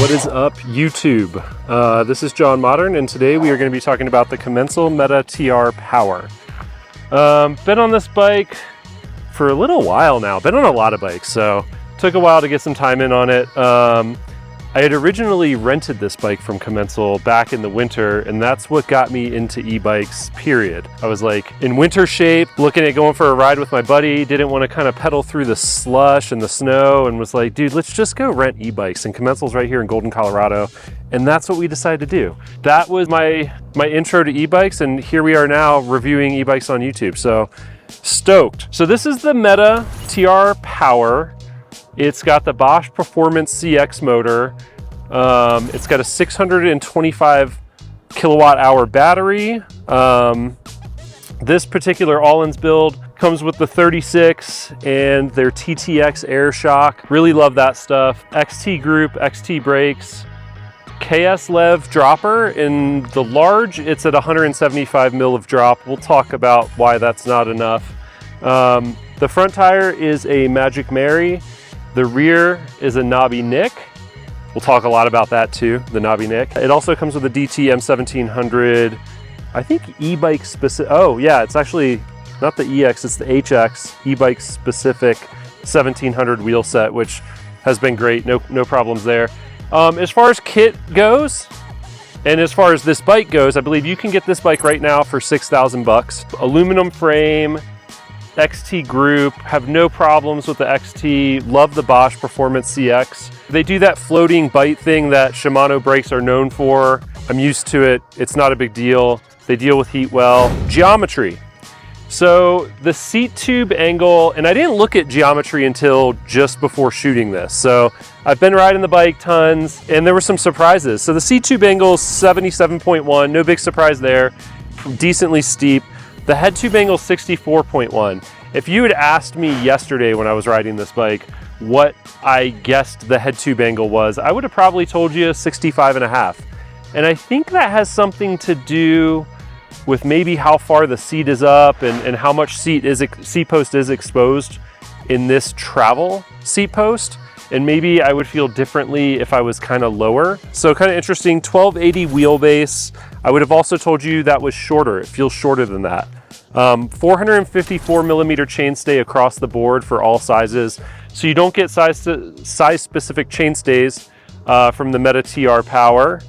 What is up, YouTube? This is John Modern, and today we are going to be talking about the Commencal Meta TR Power. Been on this bike for a little while now. Been on a lot of bikes, so took a while to get some time in on it. I had originally rented this bike from Commencal back in the winter, and that's what got me into e-bikes, period. I was like in winter shape, looking at going for a ride with my buddy, didn't want to kind of pedal through the slush and the snow, and was like, dude, let's just go rent e-bikes. And Commencal's right here in Golden, Colorado. And that's what we decided to do. That was my intro to e-bikes, and here we are now reviewing e-bikes on YouTube. So stoked. So this is the Meta TR Power. It's got the Bosch Performance CX motor. It's got a 625 kilowatt hour battery. This particular Allens build comes with the 36 and their TTX air shock. Really love that stuff. XT group, XT brakes. KS Lev dropper. In the large, it's at 175 mil of drop. We'll talk about why that's not enough. The front tire is a Magic Mary. The rear is a Knobby Nick. We'll talk a lot about that too, the Knobby Nick. It also comes with a DT M1700, I think e-bike specific. Oh yeah, it's actually not the EX, it's the HX e-bike specific 1700 wheel set, which has been great. No problems there. As far as kit goes, and as far as this bike goes, I believe you can get this bike right now for 6,000 bucks. Aluminum frame, XT group, have no problems with the XT, love the Bosch Performance CX. They do that floating bite thing that Shimano brakes are known for. I'm used to it, it's not a big deal. They deal with heat well. Geometry. So the seat tube angle, and I didn't look at geometry until just before shooting this. So I've been riding the bike tons, and there were some surprises. So the seat tube angle is 77.1, no big surprise there, decently steep. The head tube angle is 64.1. If you had asked me yesterday when I was riding this bike what I guessed the head tube angle was, I would have probably told you 65.5. And I think that has something to do with maybe how far the seat is up and how much seat post is exposed in this travel seat post. And maybe I would feel differently if I was kind of lower. So kind of interesting, 1280 wheelbase. I would have also told you that was shorter. It feels shorter than that. 454 millimeter chainstay across the board for all sizes. So you don't get size specific chainstays from the Meta TR Power.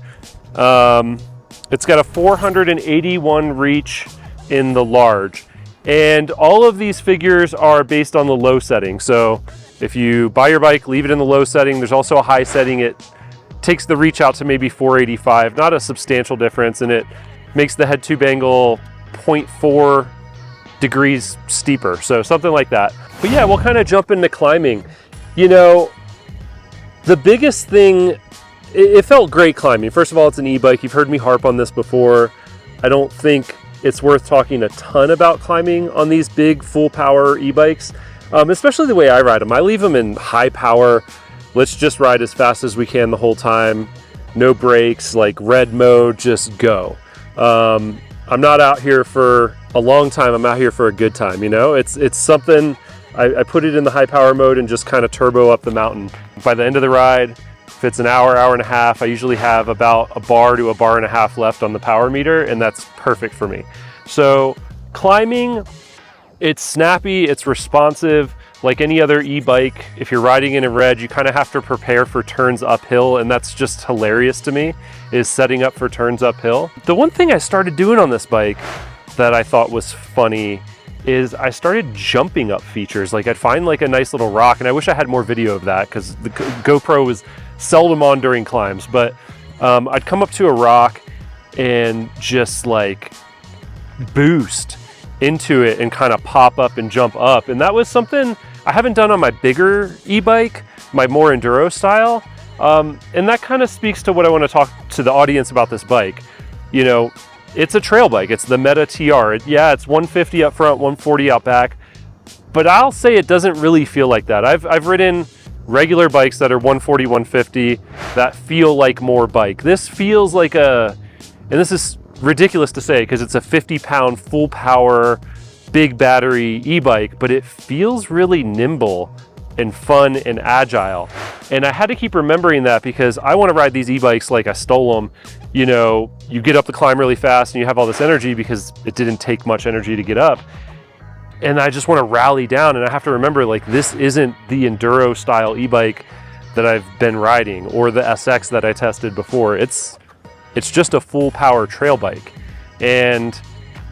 It's got a 481 reach in the large. And all of these figures are based on the low setting. So if you buy your bike, leave it in the low setting. There's also a high setting. It takes the reach out to maybe 485, not a substantial difference, and it makes the head tube angle 0.4 degrees steeper, so something like that. But yeah, we'll kind of jump into climbing. You know, the biggest thing, it felt great climbing. First of all, it's an e-bike. You've heard me harp on this before. I don't think it's worth talking a ton about climbing on these big full power e-bikes, especially the way I ride them. I leave them in high power. Let's just ride as fast as we can the whole time. No brakes, like red mode, just go. I'm not out here for a long time. I'm out here for a good time. You know, it's something, I put it in the high power mode and just kind of turbo up the mountain. By the end of the ride, if it's an hour and a half, I usually have about a bar to a bar and a half left on the power meter, and that's perfect for me. So climbing, it's snappy, it's responsive. Like any other e-bike, if you're riding in a red, you kind of have to prepare for turns uphill, and that's just hilarious to me, is setting up for turns uphill. The one thing I started doing on this bike that I thought was funny is I started jumping up features. Like I'd find like a nice little rock, and I wish I had more video of that because the GoPro was seldom on during climbs, but I'd come up to a rock and just like boost into it and kind of pop up and jump up. And that was something I haven't done on my bigger e-bike, my more enduro style. And that kind of speaks to what I want to talk to the audience about this bike. You know, it's a trail bike. It's the Meta TR. Yeah, it's 150 up front, 140 out back. But I'll say it doesn't really feel like that. I've ridden regular bikes that are 140, 150 that feel like more bike. This feels like and this is ridiculous to say because it's a 50-pound full power big battery e-bike, but it feels really nimble and fun and agile. And I had to keep remembering that because I want to ride these e-bikes like I stole them. You know, you get up the climb really fast and you have all this energy because it didn't take much energy to get up. And I just want to rally down, and I have to remember, like, this isn't the enduro style e-bike that I've been riding or the SX that I tested before. It's just a full power trail bike, and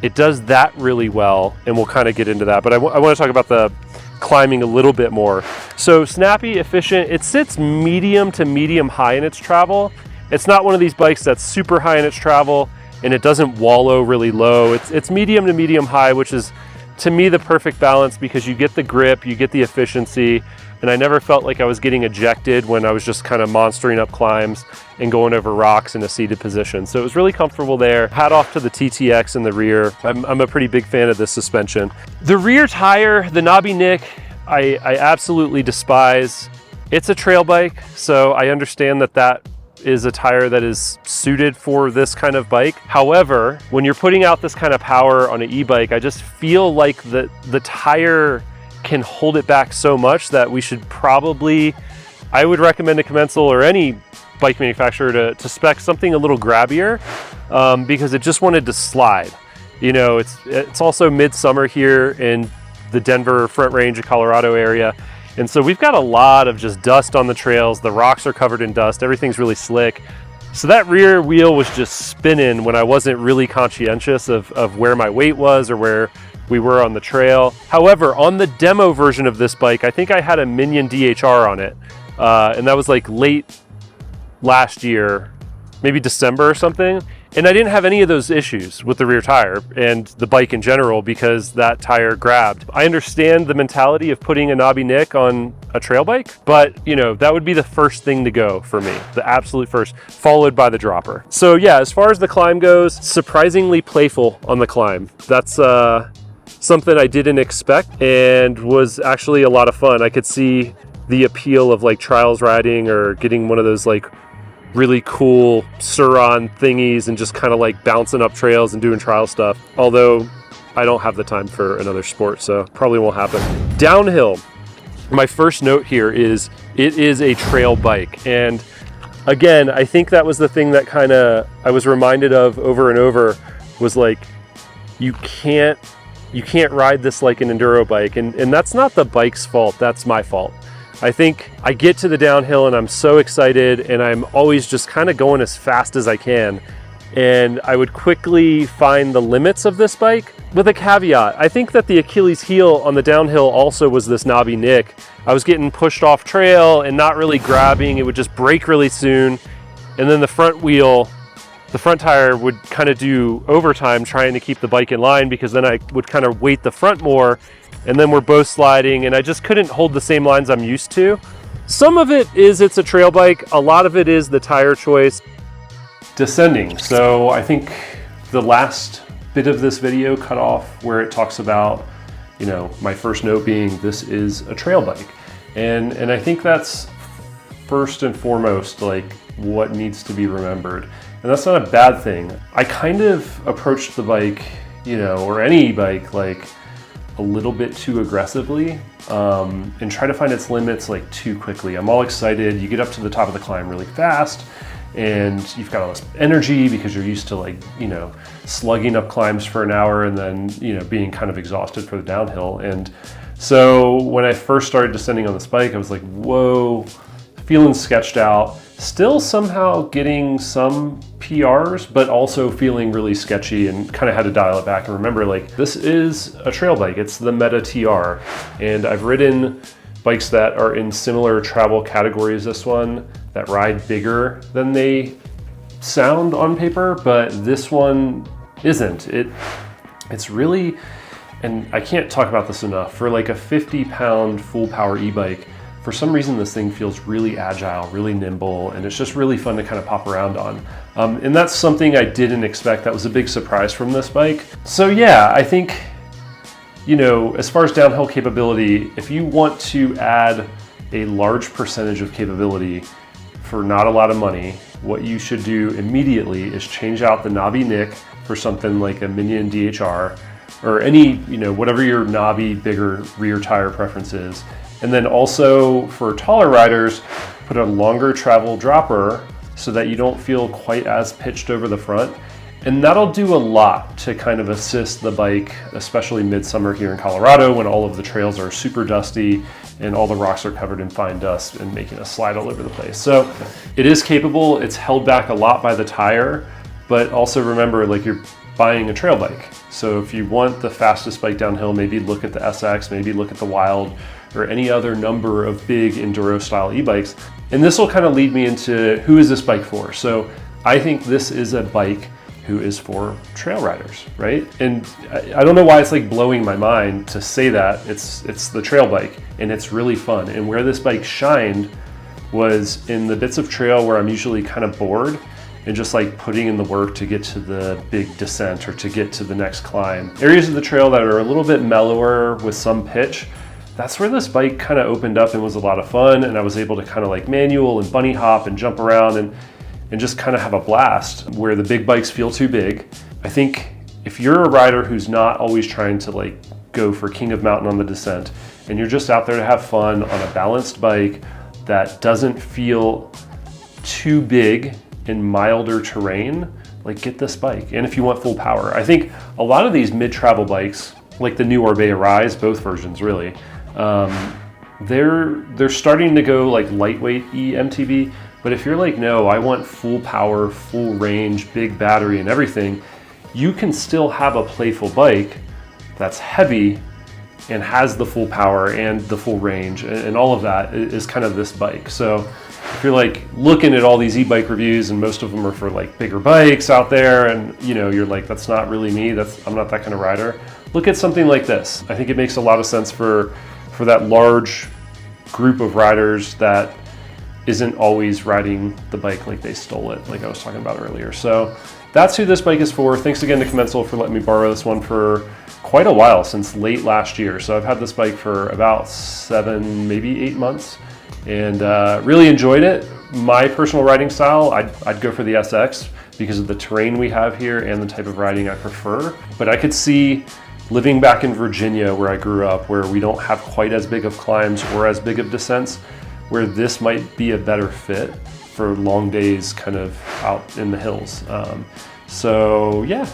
it does that really well, and we'll kind of get into that. But I want to talk about the climbing a little bit more. So snappy, efficient, it sits medium to medium high in its travel. It's not one of these bikes that's super high in its travel and it doesn't wallow really low. It's medium to medium high, which is to me the perfect balance because you get the grip, you get the efficiency, and I never felt like I was getting ejected when I was just kind of monstering up climbs and going over rocks in a seated position. So it was really comfortable there. Hat off to the TTX in the rear. I'm a pretty big fan of this suspension. The rear tire, the knobby nick, I absolutely despise. It's a trail bike, so I understand that is a tire that is suited for this kind of bike. However, when you're putting out this kind of power on an e-bike, I just feel like the tire can hold it back so much that we should probably, I would recommend a Commencal or any bike manufacturer to spec something a little grabbier because it just wanted to slide. You know, it's also midsummer here in the Denver Front Range of Colorado area. And so we've got a lot of just dust on the trails. The rocks are covered in dust. Everything's really slick. So that rear wheel was just spinning when I wasn't really conscientious of where my weight was or where we were on the trail. However, on the demo version of this bike, I think I had a Minion DHR on it. And that was like late last year, maybe December or something. And I didn't have any of those issues with the rear tire and the bike in general because that tire grabbed. I understand the mentality of putting a knobby nick on a trail bike, but you know, that would be the first thing to go for me, the absolute first, followed by the dropper. So yeah, as far as the climb goes, surprisingly playful on the climb. That's something I didn't expect and was actually a lot of fun. I could see the appeal of like trials riding or getting one of those like really cool Sur-Ron thingies and just kind of like bouncing up trails and doing trial stuff. Although I don't have the time for another sport, so probably won't happen. Downhill. My first note here is it is a trail bike. And again, I think that was the thing that kind of I was reminded of over and over was like, you can't ride this like an enduro bike. And that's not the bike's fault, that's my fault. I think I get to the downhill and I'm so excited and I'm always just kind of going as fast as I can. And I would quickly find the limits of this bike with a caveat. I think that the Achilles heel on the downhill also was this knobby nick. I was getting pushed off trail and not really grabbing. It would just break really soon. And then the front wheel, the front tire would kind of do overtime trying to keep the bike in line because then I would kind of weight the front more. And then we're both sliding and I just couldn't hold the same lines I'm used to. Some of it is it's a trail bike. A lot of it is the tire choice. Descending. So I think the last bit of this video cut off where it talks about, you know, my first note being this is a trail bike. And I think that's first and foremost like what needs to be remembered. And that's not a bad thing. I kind of approached the bike, you know, or any bike like a little bit too aggressively and try to find its limits like too quickly. I'm all excited. You get up to the top of the climb really fast and you've got all this energy because you're used to like, you know, slugging up climbs for an hour and then, you know, being kind of exhausted for the downhill. And so when I first started descending on this bike, I was like, whoa, feeling sketched out, still somehow getting some PRs, but also feeling really sketchy and kind of had to dial it back and remember like this is a trail bike. It's the Meta TR. And I've ridden bikes that are in similar travel categories as this one that ride bigger than they sound on paper, but this one isn't. It's really, and I can't talk about this enough, for like a 50-pound full power e-bike, for some reason this thing feels really agile, really nimble, and it's just really fun to kind of pop around on. And that's something I didn't expect. That was a big surprise from this bike. So yeah, I think, you know, as far as downhill capability, if you want to add a large percentage of capability for not a lot of money, what you should do immediately is change out the knobby nick for something like a Minion DHR or any, you know, whatever your knobby, bigger rear tire preference is, And then also for taller riders, put a longer travel dropper so that you don't feel quite as pitched over the front. And that'll do a lot to kind of assist the bike, especially midsummer here in Colorado when all of the trails are super dusty and all the rocks are covered in fine dust and making us slide all over the place. So it is capable. It's held back a lot by the tire, but also remember, like, you're buying a trail bike. So if you want the fastest bike downhill, maybe look at the SX, maybe look at the Wild, or any other number of big enduro style e-bikes. And this will kind of lead me into who is this bike for? So I think this is a bike who is for trail riders, right? And I don't know why it's like blowing my mind to say that. It's the trail bike and it's really fun. And where this bike shined was in the bits of trail where I'm usually kind of bored and just like putting in the work to get to the big descent or to get to the next climb. Areas of the trail that are a little bit mellower with some pitch, that's where this bike kind of opened up and was a lot of fun. And I was able to kind of like manual and bunny hop and jump around and just kind of have a blast where the big bikes feel too big. I think if you're a rider who's not always trying to like go for king of mountain on the descent and you're just out there to have fun on a balanced bike that doesn't feel too big in milder terrain, like get this bike. And if you want full power, I think a lot of these mid-travel bikes, like the new Orbea Rise, both versions really, they're starting to go like lightweight MTB. But if you're like, no, I want full power, full range, big battery and everything, you can still have a playful bike that's heavy and has the full power and the full range, and all of that is kind of this bike. So if you're like looking at all these e-bike reviews and most of them are for like bigger bikes out there and you know, you're like, that's not really me, I'm not that kind of rider. Look at something like this. I think it makes a lot of sense for that large group of riders that isn't always riding the bike like they stole it, like I was talking about earlier. So that's who this bike is for. Thanks again to Commencal for letting me borrow this one for quite a while, since late last year. So I've had this bike for about 7, maybe 8 months, and really enjoyed it. My personal riding style, I'd go for the SX because of the terrain we have here and the type of riding I prefer. But I could see living back in Virginia where I grew up, where we don't have quite as big of climbs or as big of descents, where this might be a better fit for long days kind of out in the hills. So yeah,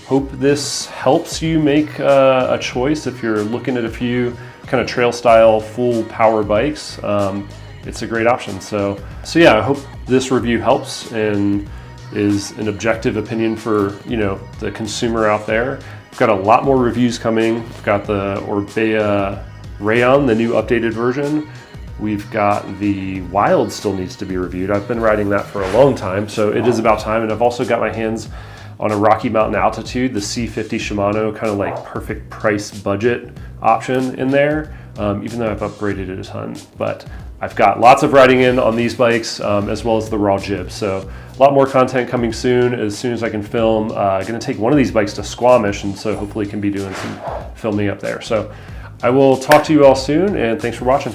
hope this helps you make a choice if you're looking at a few kind of trail style full power bikes. It's a great option. So yeah, I hope this review helps and is an objective opinion for, you know, the consumer out there. We've got a lot more reviews coming. We've got the Orbea Rayon, the new updated version. We've got the Wild still needs to be reviewed. I've been riding that for a long time, so it is about time. And I've also got my hands on a Rocky Mountain Altitude, the C50 Shimano, kind of like perfect price budget option in there, even though I've upgraded it a ton. But I've got lots of riding in on these bikes, as well as the raw jibb. So a lot more content coming soon as I can film. Gonna take one of these bikes to Squamish, and so hopefully can be doing some filming up there. So I will talk to you all soon, and thanks for watching.